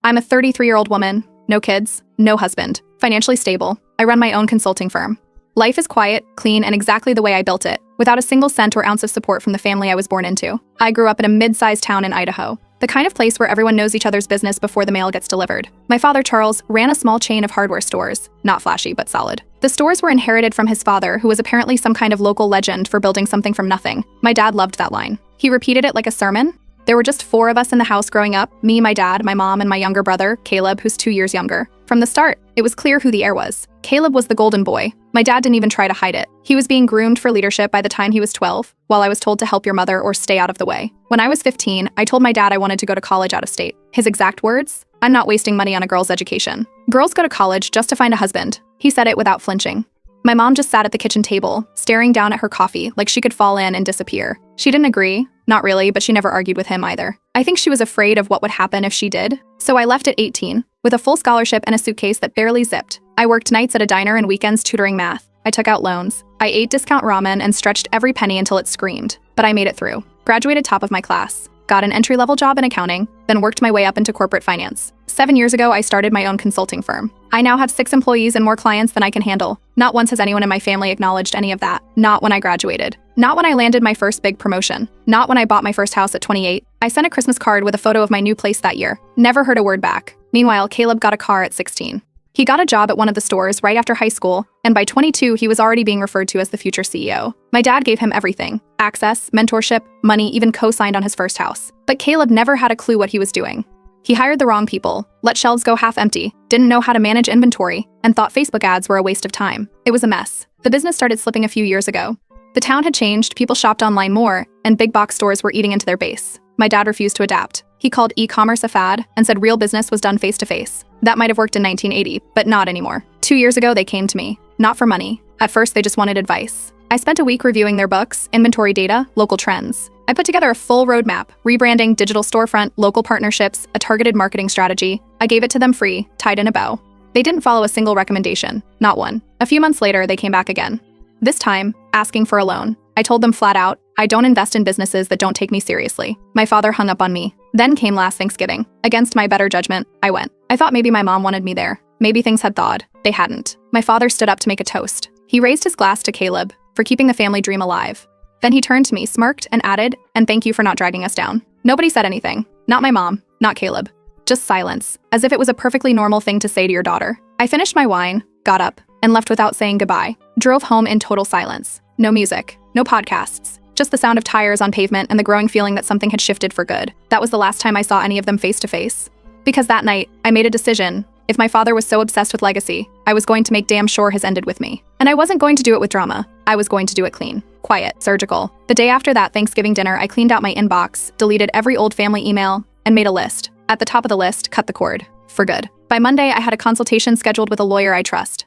I'm a 33-year-old woman, no kids, no husband, financially stable. I run my own consulting firm. Life is quiet, clean, and exactly the way I built it, without a single cent or ounce of support from the family I was born into. I grew up in a mid-sized town in Idaho, the kind of place where everyone knows each other's business before the mail gets delivered. My father, Charles, ran a small chain of hardware stores, not flashy, but solid. The stores were inherited from his father, who was apparently some kind of local legend for building something from nothing. My dad loved that line. He repeated it like a sermon. There were just 4 of us in the house growing up, me, my dad, my mom, and my younger brother, Caleb, who's 2 years younger. From the start, it was clear who the heir was. Caleb was the golden boy. My dad didn't even try to hide it. He was being groomed for leadership by the time he was 12, while I was told to help your mother or stay out of the way. When I was 15, I told my dad I wanted to go to college out of state. His exact words? "I'm not wasting money on a girl's education. Girls go to college just to find a husband." He said it without flinching. My mom just sat at the kitchen table, staring down at her coffee like she could fall in and disappear. She didn't agree. Not really, but she never argued with him either. I think she was afraid of what would happen if she did. So I left at 18, with a full scholarship and a suitcase that barely zipped. I worked nights at a diner and weekends tutoring math. I took out loans. I ate discount ramen and stretched every penny until it screamed. But I made it through. Graduated top of my class. Got an entry-level job in accounting, then worked my way up into corporate finance. 7 years ago, I started my own consulting firm. I now have 6 employees and more clients than I can handle. Not once has anyone in my family acknowledged any of that. Not when I graduated. Not when I landed my first big promotion. Not when I bought my first house at 28. I sent a Christmas card with a photo of my new place that year. Never heard a word back. Meanwhile, Caleb got a car at 16. He got a job at one of the stores right after high school, and by 22, he was already being referred to as the future CEO. My dad gave him everything: access, mentorship, money, even co-signed on his first house. But Caleb never had a clue what he was doing. He hired the wrong people, let shelves go half empty, didn't know how to manage inventory, and thought Facebook ads were a waste of time. It was a mess. The business started slipping a few years ago. The town had changed, people shopped online more, and big box stores were eating into their base. My dad refused to adapt. He called e-commerce a fad and said real business was done face-to-face. That might have worked in 1980, but not anymore. 2 years ago, they came to me. Not for money. At first, they just wanted advice. I spent a week reviewing their books, inventory data, local trends. I put together a full roadmap: rebranding, digital storefront, local partnerships, a targeted marketing strategy. I gave it to them free, tied in a bow. They didn't follow a single recommendation, not one. A few months later, they came back again. This time, asking for a loan. I told them flat out, I don't invest in businesses that don't take me seriously. My father hung up on me. Then came last Thanksgiving. Against my better judgment, I went. I thought maybe my mom wanted me there. Maybe things had thawed. They hadn't. My father stood up to make a toast. He raised his glass to Caleb for keeping the family dream alive. Then he turned to me, smirked, and added, "And thank you for not dragging us down." Nobody said anything. Not my mom, not Caleb. Just silence, as if it was a perfectly normal thing to say to your daughter. I finished my wine, got up, and left without saying goodbye. Drove home in total silence. No music, no podcasts. Just the sound of tires on pavement and the growing feeling that something had shifted for good. That was the last time I saw any of them face to face. Because that night, I made a decision. If my father was so obsessed with legacy, I was going to make damn sure his ended with me. And I wasn't going to do it with drama. I was going to do it clean, quiet, surgical. The day after that Thanksgiving dinner, I cleaned out my inbox, deleted every old family email, and made a list. At the top of the list, cut the cord. For good. By Monday, I had a consultation scheduled with a lawyer I trust.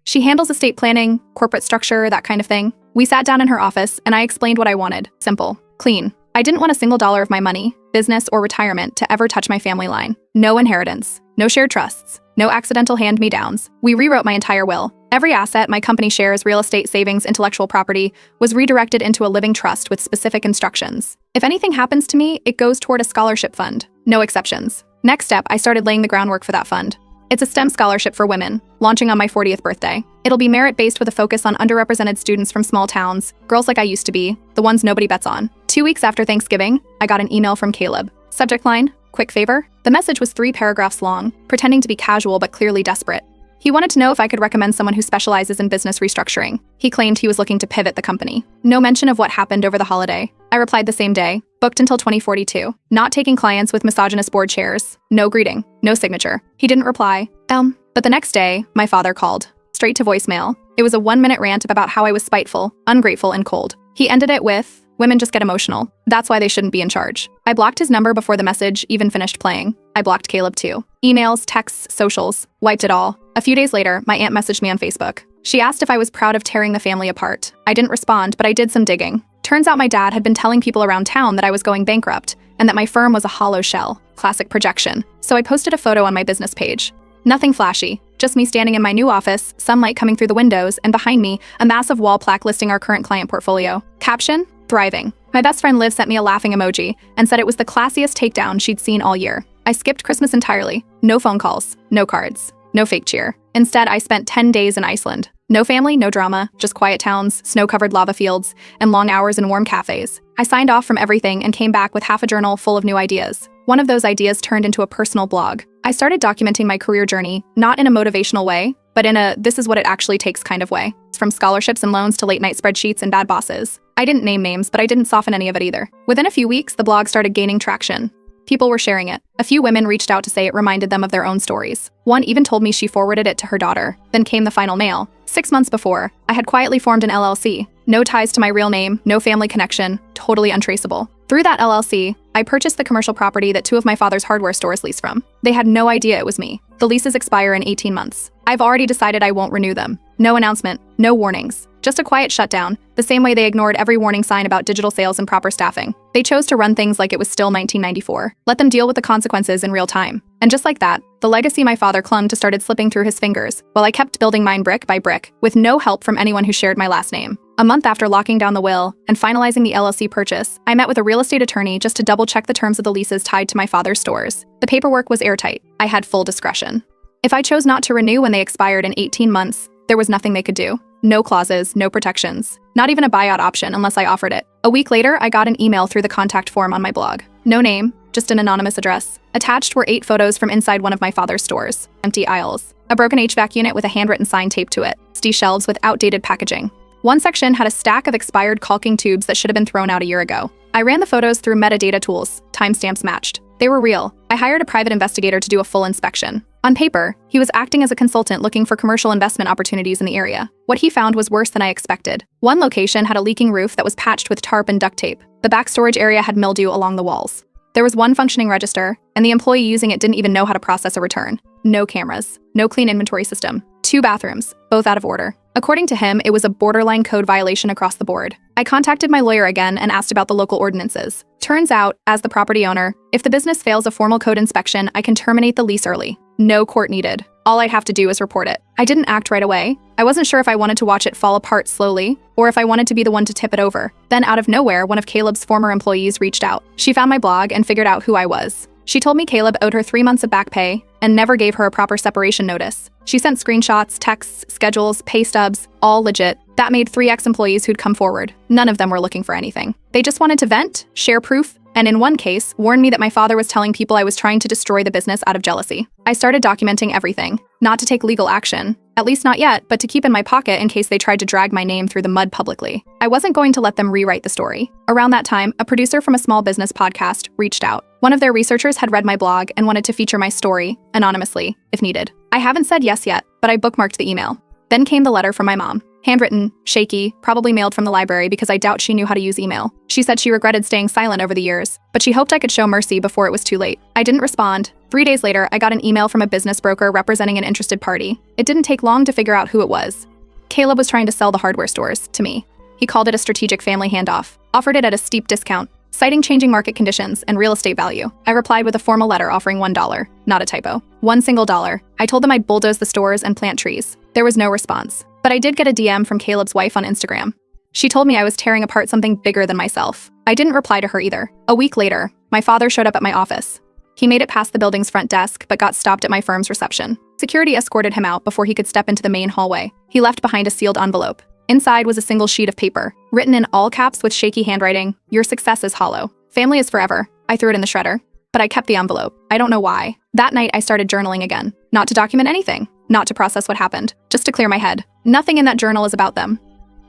She handles estate planning, corporate structure, that kind of thing. We sat down in her office, and I explained what I wanted. Simple. Clean. I didn't want a single dollar of my money, business, or retirement to ever touch my family line. No inheritance. No shared trusts. No accidental hand-me-downs. We rewrote my entire will. Every asset, my company shares, real estate savings, intellectual property, was redirected into a living trust with specific instructions. If anything happens to me, it goes toward a scholarship fund. No exceptions. Next step, I started laying the groundwork for that fund. It's a STEM scholarship for women, launching on my 40th birthday. It'll be merit-based with a focus on underrepresented students from small towns, girls like I used to be, the ones nobody bets on. 2 weeks after Thanksgiving, I got an email from Caleb. Subject line, quick favor. The message was 3 paragraphs long, pretending to be casual but clearly desperate. He wanted to know if I could recommend someone who specializes in business restructuring. He claimed he was looking to pivot the company. No mention of what happened over the holiday. I replied the same day, booked until 2042. Not taking clients with misogynist board chairs. No greeting. No signature. He didn't reply. But the next day, my father called. Straight to voicemail. It was a 1-minute rant about how I was spiteful, ungrateful, and cold. He ended it with, "Women just get emotional. That's why they shouldn't be in charge." I blocked his number before the message even finished playing. I blocked Caleb too. Emails, texts, socials, wiped it all. A few days later, my aunt messaged me on Facebook. She asked if I was proud of tearing the family apart. I didn't respond, but I did some digging. Turns out my dad had been telling people around town that I was going bankrupt and that my firm was a hollow shell. Classic projection. So I posted a photo on my business page. Nothing flashy, just me standing in my new office, sunlight coming through the windows, and behind me, a massive wall plaque listing our current client portfolio. Caption, thriving. My best friend Liv sent me a laughing emoji and said it was the classiest takedown she'd seen all year. I skipped Christmas entirely. No phone calls, no cards, no fake cheer. Instead, I spent 10 days in Iceland. No family, no drama, just quiet towns, snow-covered lava fields, and long hours in warm cafes. I signed off from everything and came back with half a journal full of new ideas. One of those ideas turned into a personal blog. I started documenting my career journey, not in a motivational way, but in a this is what it actually takes kind of way. From scholarships and loans to late-night spreadsheets and bad bosses. I didn't name names, but I didn't soften any of it either. Within a few weeks, the blog started gaining traction. People were sharing it. A few women reached out to say it reminded them of their own stories. One even told me she forwarded it to her daughter. Then came the final mail. 6 months before, I had quietly formed an LLC. No ties to my real name, no family connection, totally untraceable. Through that LLC, I purchased the commercial property that 2 of my father's hardware stores leased from. They had no idea it was me. The leases expire in 18 months. I've already decided I won't renew them. No announcement, no warnings. Just a quiet shutdown, the same way they ignored every warning sign about digital sales and proper staffing. They chose to run things like it was still 1994. Let them deal with the consequences in real time. And just like that, the legacy my father clung to started slipping through his fingers, while I kept building mine brick by brick, with no help from anyone who shared my last name. A month after locking down the will and finalizing the LLC purchase, I met with a real estate attorney just to double-check the terms of the leases tied to my father's stores. The paperwork was airtight. I had full discretion. If I chose not to renew when they expired in 18 months, there was nothing they could do. No clauses, no protections. Not even a buyout option unless I offered it. A week later, I got an email through the contact form on my blog. No name, just an anonymous address. Attached were 8 photos from inside one of my father's stores. Empty aisles. A broken HVAC unit with a handwritten sign taped to it. Rusty shelves with outdated packaging. One section had a stack of expired caulking tubes that should have been thrown out a year ago. I ran the photos through metadata tools. Timestamps matched. They were real. I hired a private investigator to do a full inspection. On paper, he was acting as a consultant looking for commercial investment opportunities in the area. What he found was worse than I expected. One location had a leaking roof that was patched with tarp and duct tape. The back storage area had mildew along the walls. There was one functioning register, and the employee using it didn't even know how to process a return. No cameras. No clean inventory system. 2 bathrooms, both out of order. According to him, it was a borderline code violation across the board. I contacted my lawyer again and asked about the local ordinances. Turns out, as the property owner, if the business fails a formal code inspection, I can terminate the lease early. No court needed. All I'd have to do is report it. I didn't act right away. I wasn't sure if I wanted to watch it fall apart slowly, or if I wanted to be the one to tip it over. Then out of nowhere, one of Caleb's former employees reached out. She found my blog and figured out who I was. She told me Caleb owed her 3 months of back pay and never gave her a proper separation notice. She sent screenshots, texts, schedules, pay stubs, all legit. That made 3 ex-employees who'd come forward. None of them were looking for anything. They just wanted to vent, share proof, and in one case, warned me that my father was telling people I was trying to destroy the business out of jealousy. I started documenting everything. Not to take legal action, at least not yet, but to keep in my pocket in case they tried to drag my name through the mud publicly. I wasn't going to let them rewrite the story. Around that time, a producer from a small business podcast reached out. One of their researchers had read my blog and wanted to feature my story, anonymously, if needed. I haven't said yes yet, but I bookmarked the email. Then came the letter from my mom. Handwritten, shaky, probably mailed from the library because I doubt she knew how to use email. She said she regretted staying silent over the years, but she hoped I could show mercy before it was too late. I didn't respond. 3 days later, I got an email from a business broker representing an interested party. It didn't take long to figure out who it was. Caleb was trying to sell the hardware stores to me. He called it a strategic family handoff, offered it at a steep discount, citing changing market conditions and real estate value. I replied with a formal letter offering $1, not a typo. $1 single. I told them I'd bulldoze the stores and plant trees. There was no response. But I did get a DM from Caleb's wife on Instagram. She told me I was tearing apart something bigger than myself. I didn't reply to her either. A week later, my father showed up at my office. He made it past the building's front desk, but got stopped at my firm's reception. Security escorted him out before he could step into the main hallway. He left behind a sealed envelope. Inside was a single sheet of paper, written in all caps with shaky handwriting, "Your success is hollow. Family is forever." I threw it in the shredder. But I kept the envelope. I don't know why. That night, I started journaling again. Not to document anything. Not to process what happened. Just to clear my head. Nothing in that journal is about them.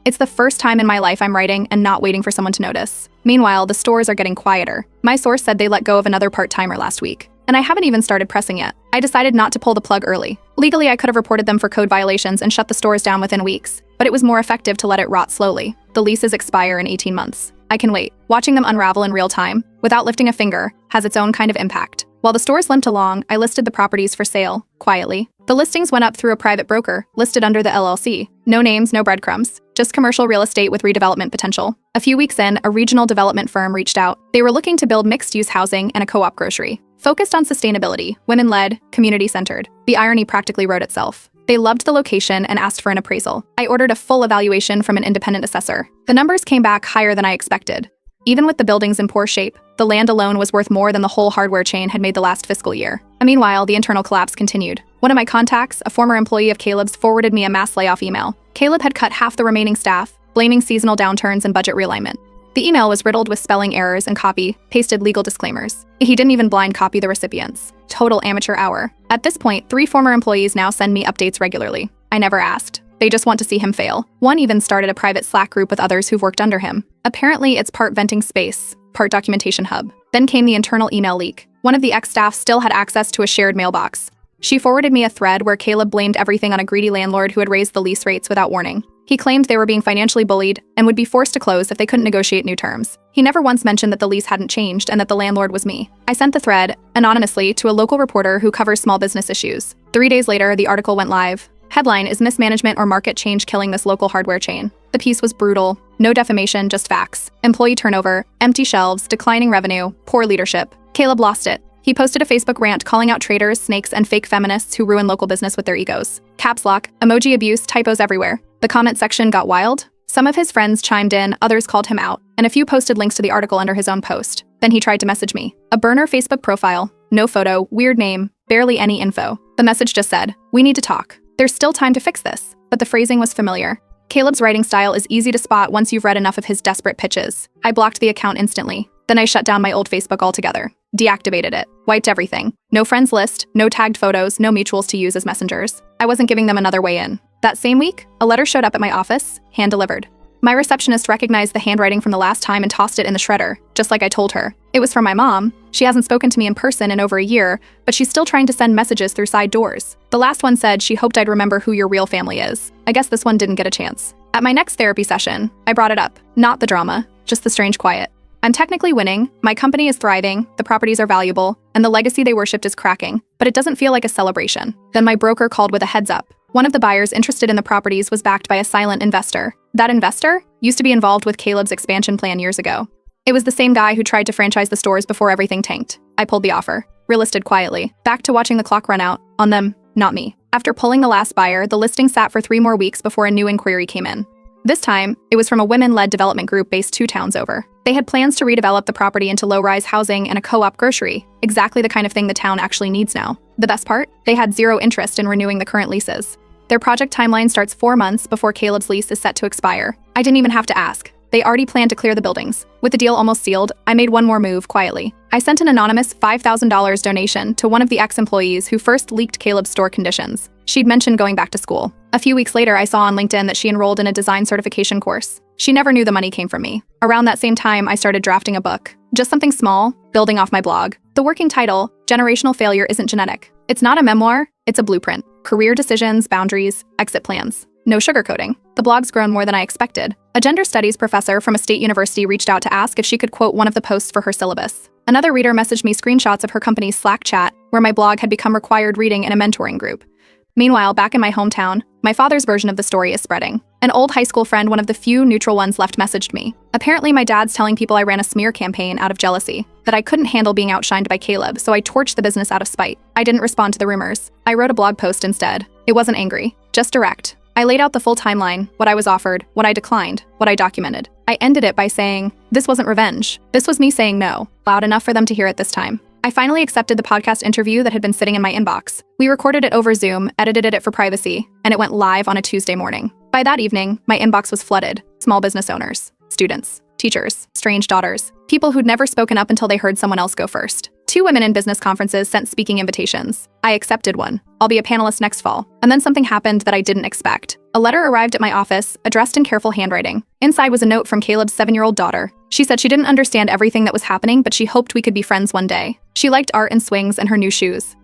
It's the first time in my life I'm writing and not waiting for someone to notice. Meanwhile, the stores are getting quieter. My source said they let go of another part-timer last week. And I haven't even started pressing yet. I decided not to pull the plug early. Legally, I could have reported them for code violations and shut the stores down within weeks. But it was more effective to let it rot slowly. The leases expire in 18 months. I can wait. Watching them unravel in real time, without lifting a finger, has its own kind of impact. While the stores limped along, I listed the properties for sale, quietly. The listings went up through a private broker, listed under the LLC. No names, no breadcrumbs. Just commercial real estate with redevelopment potential. A few weeks in, a regional development firm reached out. They were looking to build mixed-use housing and a co-op grocery. Focused on sustainability, women-led, community-centered. The irony practically wrote itself. They loved the location and asked for an appraisal. I ordered a full evaluation from an independent assessor. The numbers came back higher than I expected. Even with the buildings in poor shape, the land alone was worth more than the whole hardware chain had made the last fiscal year. And meanwhile, the internal collapse continued. One of my contacts, a former employee of Caleb's, forwarded me a mass layoff email. Caleb had cut half the remaining staff, blaming seasonal downturns and budget realignment. The email was riddled with spelling errors and copy-pasted legal disclaimers. He didn't even blind copy the recipients. Total amateur hour. At this point, 3 former employees now send me updates regularly. I never asked. They just want to see him fail. One even started a private Slack group with others who've worked under him. Apparently, it's part venting space, part documentation hub. Then came the internal email leak. One of the ex-staff still had access to a shared mailbox. She forwarded me a thread where Caleb blamed everything on a greedy landlord who had raised the lease rates without warning. He claimed they were being financially bullied and would be forced to close if they couldn't negotiate new terms. He never once mentioned that the lease hadn't changed and that the landlord was me. I sent the thread, anonymously, to a local reporter who covers small business issues. 3 days later, the article went live. Headline: Is mismanagement or market change killing this local hardware chain? The piece was brutal. No defamation, just facts. Employee turnover, empty shelves, declining revenue, poor leadership. Caleb lost it. He posted a Facebook rant calling out traitors, snakes, and fake feminists who ruin local business with their egos. Caps lock, emoji abuse, typos everywhere. The comment section got wild. Some of his friends chimed in, others called him out, and a few posted links to the article under his own post. Then he tried to message me. A burner Facebook profile, no photo, weird name, barely any info. The message just said, "We need to talk. There's still time to fix this," but the phrasing was familiar. Caleb's writing style is easy to spot once you've read enough of his desperate pitches. I blocked the account instantly. Then I shut down my old Facebook altogether. Deactivated it. Wiped everything. No friends list, no tagged photos, no mutuals to use as messengers. I wasn't giving them another way in. That same week, a letter showed up at my office, hand-delivered. My receptionist recognized the handwriting from the last time and tossed it in the shredder, just like I told her. It was from my mom. She hasn't spoken to me in person in over a year, but she's still trying to send messages through side doors. The last one said she hoped I'd remember who your real family is. I guess this one didn't get a chance. At my next therapy session, I brought it up. Not the drama, just the strange quiet. I'm technically winning, my company is thriving, the properties are valuable, and the legacy they worshipped is cracking, but it doesn't feel like a celebration. Then my broker called with a heads up. One of the buyers interested in the properties was backed by a silent investor. That investor used to be involved with Caleb's expansion plan years ago. It was the same guy who tried to franchise the stores before everything tanked. I pulled the offer. Relisted quietly. Back to watching the clock run out. On them, not me. After pulling the last buyer, the listing sat for 3 more weeks before a new inquiry came in. This time, it was from a women-led development group based 2 towns over. They had plans to redevelop the property into low-rise housing and a co-op grocery, exactly the kind of thing the town actually needs now. The best part? They had 0 interest in renewing the current leases. Their project timeline starts 4 months before Caleb's lease is set to expire. I didn't even have to ask. They already planned to clear the buildings. With the deal almost sealed, I made one more move quietly. I sent an anonymous $5,000 donation to one of the ex-employees who first leaked Caleb's store conditions. She'd mentioned going back to school. A few weeks later, I saw on LinkedIn that she enrolled in a design certification course. She never knew the money came from me. Around that same time, I started drafting a book. Just something small, building off my blog. The working title, Generational Failure Isn't Genetic. It's not a memoir, it's a blueprint. Career decisions, boundaries, exit plans. No sugarcoating. The blog's grown more than I expected. A gender studies professor from a state university reached out to ask if she could quote one of the posts for her syllabus. Another reader messaged me screenshots of her company's Slack chat, where my blog had become required reading in a mentoring group. Meanwhile, back in my hometown, my father's version of the story is spreading. An old high school friend, one of the few neutral ones left, messaged me. Apparently, my dad's telling people I ran a smear campaign out of jealousy, that I couldn't handle being outshined by Caleb, so I torched the business out of spite. I didn't respond to the rumors. I wrote a blog post instead. It wasn't angry, just direct. I laid out the full timeline, what I was offered, what I declined, what I documented. I ended it by saying, this wasn't revenge. This was me saying no, loud enough for them to hear it this time. I finally accepted the podcast interview that had been sitting in my inbox. We recorded it over Zoom, edited it for privacy, and it went live on a Tuesday morning. By that evening, my inbox was flooded. Small business owners, students, teachers, strange daughters, people who'd never spoken up until they heard someone else go first. 2 women in business conferences sent speaking invitations. I accepted one. I'll be a panelist next fall. And then something happened that I didn't expect. A letter arrived at my office, addressed in careful handwriting. Inside was a note from Caleb's 7-year-old daughter. She said she didn't understand everything that was happening, but she hoped we could be friends one day. She liked art and swings and her new shoes.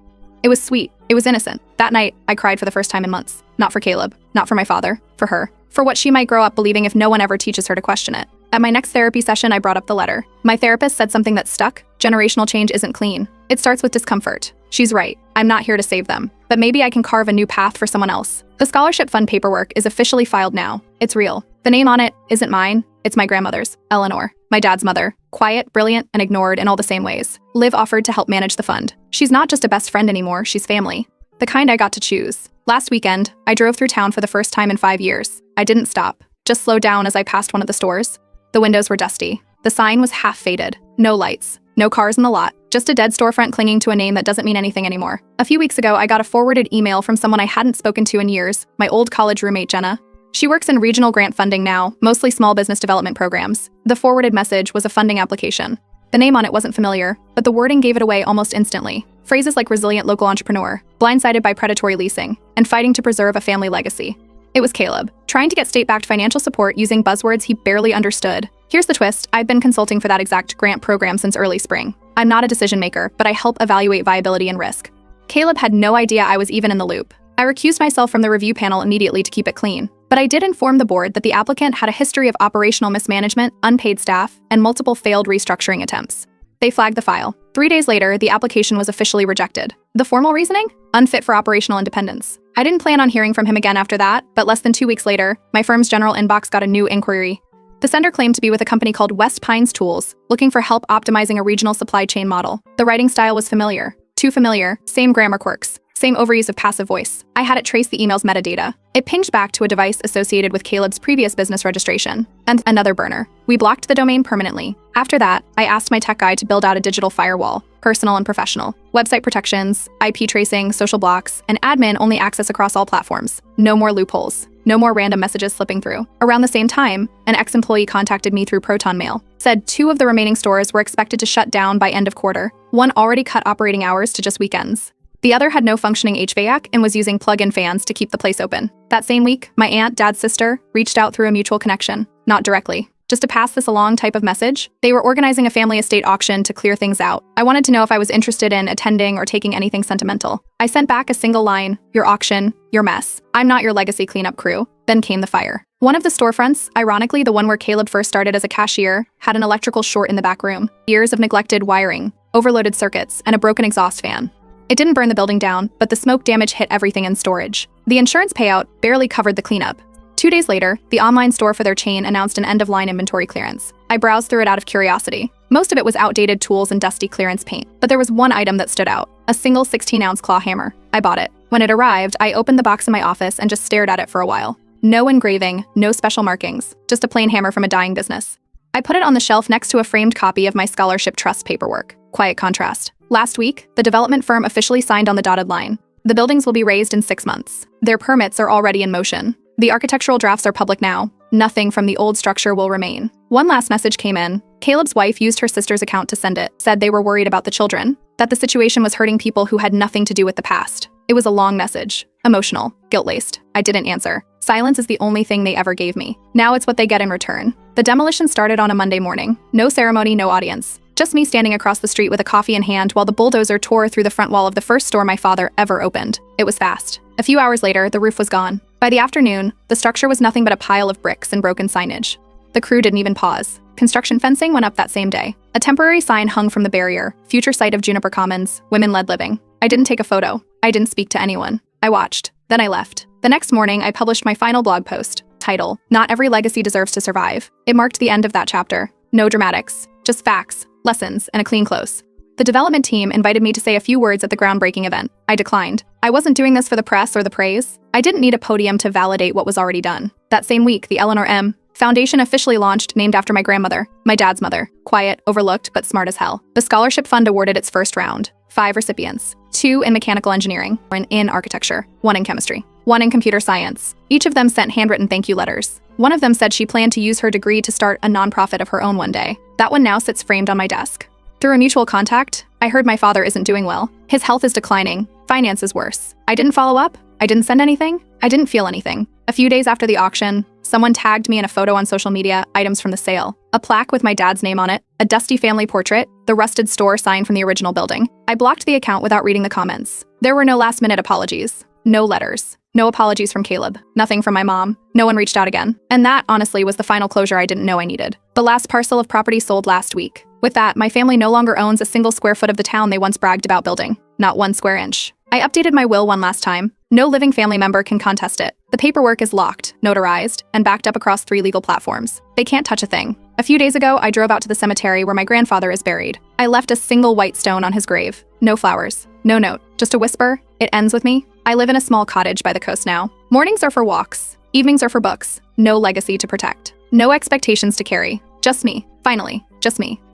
It was sweet. It was innocent. That night, I cried for the first time in months. Not for Caleb, not for my father, for her. For what she might grow up believing if no one ever teaches her to question it. At my next therapy session, I brought up the letter. My therapist said something that stuck. Generational change isn't clean. It starts with discomfort. She's right. I'm not here to save them. But maybe I can carve a new path for someone else. The scholarship fund paperwork is officially filed now. It's real. The name on it isn't mine. It's my grandmother's, Eleanor, my dad's mother. Quiet, brilliant, and ignored in all the same ways. Liv offered to help manage the fund. She's not just a best friend anymore, she's family. The kind I got to choose. Last weekend, I drove through town for the first time in 5 years. I didn't stop, just slowed down as I passed one of the stores. The windows were dusty. The sign was half faded. No lights. No cars in the lot. Just a dead storefront clinging to a name that doesn't mean anything anymore. A few weeks ago, I got a forwarded email from someone I hadn't spoken to in years, my old college roommate, Jenna. She works in regional grant funding now, mostly small business development programs. The forwarded message was a funding application. The name on it wasn't familiar, but the wording gave it away almost instantly. Phrases like resilient local entrepreneur, blindsided by predatory leasing, and fighting to preserve a family legacy. It was Caleb, trying to get state-backed financial support using buzzwords he barely understood. Here's the twist, I've been consulting for that exact grant program since early spring. I'm not a decision maker, but I help evaluate viability and risk. Caleb had no idea I was even in the loop. I recused myself from the review panel immediately to keep it clean. But I did inform the board that the applicant had a history of operational mismanagement, unpaid staff, and multiple failed restructuring attempts. They flagged the file. 3 days later, the application was officially rejected. The formal reasoning? Unfit for operational independence. I didn't plan on hearing from him again after that, but less than 2 weeks later, my firm's general inbox got a new inquiry. The sender claimed to be with a company called West Pines Tools, looking for help optimizing a regional supply chain model. The writing style was familiar. Too familiar. Same grammar quirks. Same overuse of passive voice. I had it trace the email's metadata. It pinged back to a device associated with Caleb's previous business registration, and another burner. We blocked the domain permanently. After that, I asked my tech guy to build out a digital firewall, personal and professional, website protections, IP tracing, social blocks, and admin-only access across all platforms. No more loopholes. No more random messages slipping through. Around the same time, an ex-employee contacted me through Proton Mail. Said 2 of the remaining stores were expected to shut down by end of quarter. One already cut operating hours to just weekends. The other had no functioning HVAC and was using plug-in fans to keep the place open. That same week, my aunt, dad's sister, reached out through a mutual connection. Not directly. Just to pass this along type of message. They were organizing a family estate auction to clear things out. I wanted to know if I was interested in attending or taking anything sentimental. I sent back a single line, your auction, your mess. I'm not your legacy cleanup crew. Then came the fire. One of the storefronts, ironically the one where Caleb first started as a cashier, had an electrical short in the back room. Years of neglected wiring, overloaded circuits, and a broken exhaust fan. It didn't burn the building down, but the smoke damage hit everything in storage. The insurance payout barely covered the cleanup. 2 days later, the online store for their chain announced an end-of-line inventory clearance. I browsed through it out of curiosity. Most of it was outdated tools and dusty clearance paint, but there was one item that stood out, a single 16-ounce claw hammer. I bought it. When it arrived, I opened the box in my office and just stared at it for a while. No engraving, no special markings, just a plain hammer from a dying business. I put it on the shelf next to a framed copy of my scholarship trust paperwork. Quiet contrast. Last week, the development firm officially signed on the dotted line. The buildings will be raised in 6 months. Their permits are already in motion. The architectural drafts are public now. Nothing from the old structure will remain. One last message came in. Caleb's wife used her sister's account to send it, said they were worried about the children, that the situation was hurting people who had nothing to do with the past. It was a long message. Emotional. Guilt-laced. I didn't answer. Silence is the only thing they ever gave me. Now it's what they get in return. The demolition started on a Monday morning. No ceremony, no audience. Just me standing across the street with a coffee in hand while the bulldozer tore through the front wall of the first store my father ever opened. It was fast. A few hours later, the roof was gone. By the afternoon, the structure was nothing but a pile of bricks and broken signage. The crew didn't even pause. Construction fencing went up that same day. A temporary sign hung from the barrier, future site of Juniper Commons, women-led living. I didn't take a photo. I didn't speak to anyone. I watched. Then I left. The next morning, I published my final blog post. Title, Not Every Legacy Deserves to Survive. It marked the end of that chapter. No dramatics. Just facts, lessons, and a clean close. The development team invited me to say a few words at the groundbreaking event. I declined. I wasn't doing this for the press or the praise. I didn't need a podium to validate what was already done. That same week, the Eleanor M. Foundation officially launched, named after my grandmother, my dad's mother. Quiet, overlooked, but smart as hell. The scholarship fund awarded its first round. 5 recipients. 2 in mechanical engineering, and in architecture. 1 in chemistry. 1 in computer science. Each of them sent handwritten thank you letters. One of them said she planned to use her degree to start a nonprofit of her own one day. That one now sits framed on my desk. Through a mutual contact, I heard my father isn't doing well. His health is declining. Finance is worse. I didn't follow up. I didn't send anything. I didn't feel anything. A few days after the auction, someone tagged me in a photo on social media, items from the sale. A plaque with my dad's name on it, a dusty family portrait, the rusted store sign from the original building. I blocked the account without reading the comments. There were no last-minute apologies. No letters. No apologies from Caleb. Nothing from my mom. No one reached out again. And that, honestly, was the final closure I didn't know I needed. The last parcel of property sold last week. With that, my family no longer owns a single square foot of the town they once bragged about building. Not 1 square inch. I updated my will one last time. No living family member can contest it. The paperwork is locked, notarized, and backed up across 3 legal platforms. They can't touch a thing. A few days ago, I drove out to the cemetery where my grandfather is buried. I left a single white stone on his grave. No flowers. No note. Just a whisper. It ends with me. I live in a small cottage by the coast now. Mornings are for walks. Evenings are for books. No legacy to protect. No expectations to carry. Just me. Finally. just me.